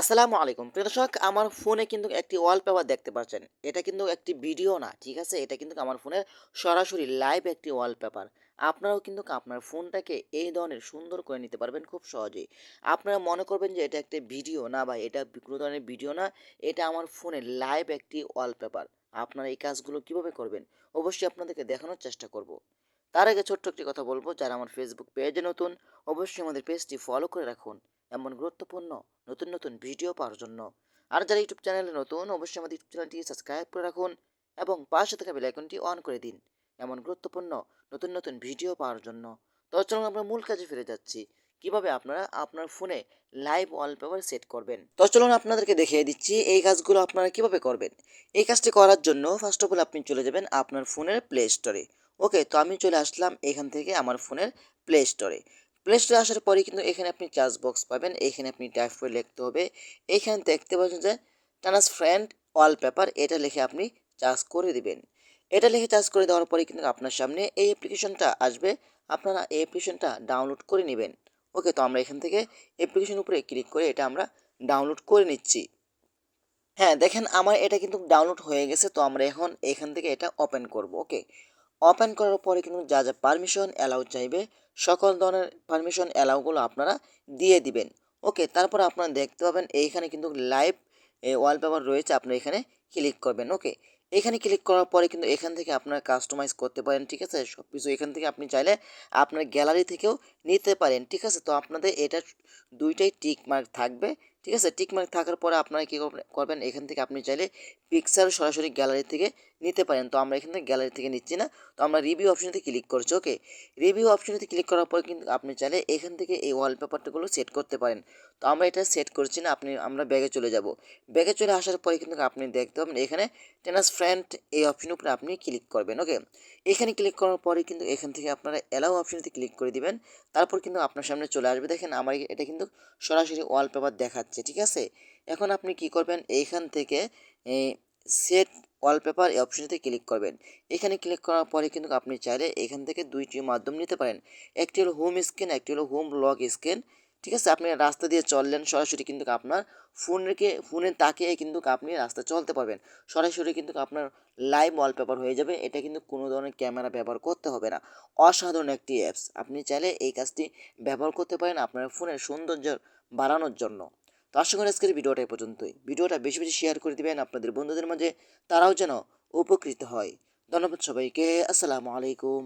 আসসালামু আলাইকুম। প্রিয় দর্শক, আমার ফোনে কিন্তু একটি ওয়ালপেপার দেখতে পাচ্ছেন। এটা কিন্তু একটি ভিডিও না, ঠিক আছে? এটা কিন্তু আমার ফোনের সরাসরি লাইভ একটি ওয়ালপেপার। আপনারাও কিন্তু আপনার ফোনটাকে এই ধরনের সুন্দর করে নিতে পারবেন খুব সহজেই। আপনারা মনে করবেন যে এটা একটা ভিডিও না ভাই, এটা কোনো ধরনের ভিডিও না। এটা আমার ফোনের লাইভ একটি ওয়ালপেপার। আপনারা এই কাজগুলো কিভাবে করবেন? অবশ্যই আপনাদেরকে দেখানোর চেষ্টা করব। তার আগে ছোট্ট একটি কথা বলব, যারা আমার ফেসবুক পেজে নতুন, অবশ্যই আমাদের পেজটি ফলো করে রাখুন। এমন গুরুত্বপূর্ণ নতুন নতুন ভিডিও পাওয়ার জন্য। আর যারা ইউটিউব চ্যানেলে নতুন, অবশ্যই আমাদের ইউটিউব চ্যানেলটি সাবস্ক্রাইব করে রাখুন এবং পাশে থাকা বেল আইকনটি অন করে দিন এমন গুরুত্বপূর্ণ নতুন নতুন ভিডিও পাওয়ার জন্য। তো চলুন আমরা মূল কাজে ফিরে যাচ্ছি, কিভাবে আপনারা আপনার ফোনে লাইভ ওয়ালপেপার সেট করবেন। তো চলুন আপনাদেরকে দেখিয়ে দিচ্ছি এই কাজগুলো আপনারা কিভাবে করবেন। এই কাজটি করার জন্য ফার্স্ট অফ অল আপনি চলে যাবেন আপনার ফোনের প্লে স্টোরে। ওকে, তো আমি চলে আসলাম এখান থেকে আমার ফোনের প্লে স্টোরে। প্লে স্টোরে আসার পরে কিন্তু এখানে আপনি চার্জ বক্স পাবেন, এখানে আপনি টাইপ করে লিখতে হবে। এইখানে দেখতে পাচ্ছেন যে টানাস ফ্রেন্ড ওয়ালপেপার, এটা লিখে আপনি চার্জ করে দিবেন। এটা লিখে চার্জ করে দেওয়ার পরে কিন্তু আপনার সামনে এই অ্যাপ্লিকেশনটা আসবে। আপনারা এই অ্যাপ্লিকেশনটা ডাউনলোড করে নেবেন। ওকে, তো আমরা এখান থেকে অ্যাপ্লিকেশন উপরে ক্লিক করে এটা আমরা ডাউনলোড করে নিচ্ছি। হ্যাঁ, দেখেন আমার এটা কিন্তু ডাউনলোড হয়ে গেছে। তো আমরা এখন এখান থেকে এটা ওপেন করব। ওকে, ওপেন করার পরে কিন্তু যা যা পারমিশন অ্যালাউ চাইবে, সকল ধরনের পারমিশন অ্যালাউগুলো আপনারা দিয়ে দিবেন। ওকে, তারপর আপনারা দেখতে পাবেন এইখানে কিন্তু লাইভ ওয়ালপেপার রয়েছে, আপনি এখানে ক্লিক করবেন। ওকে, এখানে ক্লিক করার পরে কিন্তু এখান থেকে আপনারা কাস্টমাইজ করতে পারেন, ঠিক আছে? সব কিছু এখান থেকে আপনি চাইলে আপনার গ্যালারি থেকেও নিতে পারেন, ঠিক আছে? তো আপনাদের এটা দুইটাই টিক মার্ক থাকবে, ঠিক আছে? টিক মার্ক থাকার পরে আপনারা কী করবেন, এখান থেকে আপনি চাইলে পিকচার সরাসরি গ্যালারি থেকে নিতে পারেন। তো আমরা এখান থেকে গ্যালারি থেকে নিচ্ছি না। তো আমরা রিভিউ অপশনেতে ক্লিক করছি। ওকে, রিভিউ অপশনেতে ক্লিক করার পর কিন্তু আপনি চাইলে এখান থেকে এই ওয়ালপেপারটাগুলো সেট করতে পারেন। তো আমরা এটা সেট করছি না, আমরা ব্যাগে চলে যাব। ব্যাগে চলে আসার পরে কিন্তু আপনি দেখতে পাবেন এখানে টেনাস ফ্রেন্ড এই অপশনের উপরে আপনি ক্লিক করবেন। ওকে, এখানে ক্লিক করার পরে কিন্তু এখান থেকে আপনারা অ্যালাউ অপশনেতে ক্লিক করে দিবেন। তারপর কিন্তু আপনার সামনে চলে আসবে। দেখেন আমার এটা কিন্তু সরাসরি ওয়ালপেপার দেখাচ্ছে, ঠিক আছে? এখন আপনি কি করবেন, এইখান থেকে সেট ওয়ালপেপার এই অপশনটিতে ক্লিক করবেন। এখানে ক্লিক করার পরে কিন্তু আপনি চাইলে এখান থেকে দুইটি মাধ্যম নিতে পারেন। একটি হলো হোম স্ক্রিন, একটি হলো হোম লক স্ক্রিন, ঠিক আছে? আপনি রাস্তা দিয়ে চললেন সরাসরি কিন্তু আপনার ফোনের তাকিয়ে কিন্তু আপনি রাস্তা চলতে পারবেন। সরাসরি কিন্তু আপনার লাইভ ওয়ালপেপার হয়ে যাবে। এটা কিন্তু কোনো ধরনের ক্যামেরা ব্যবহার করতে হবে না। অসাধারণ একটি অ্যাপস, আপনি চাইলে এই কাজটি ব্যবহার করতে পারেন আপনার ফোনের সৌন্দর্য বাড়ানোর জন্য। তো আশা করি আজকের ভিডিওটা এই পর্যন্তই। ভিডিওটা বেশি বেশি শেয়ার করে দিবেন আপনাদের বন্ধুদের মাঝে, তারাও যেন উপকৃত হয়। ধন্যবাদ সবাইকে। আসসালামু আলাইকুম।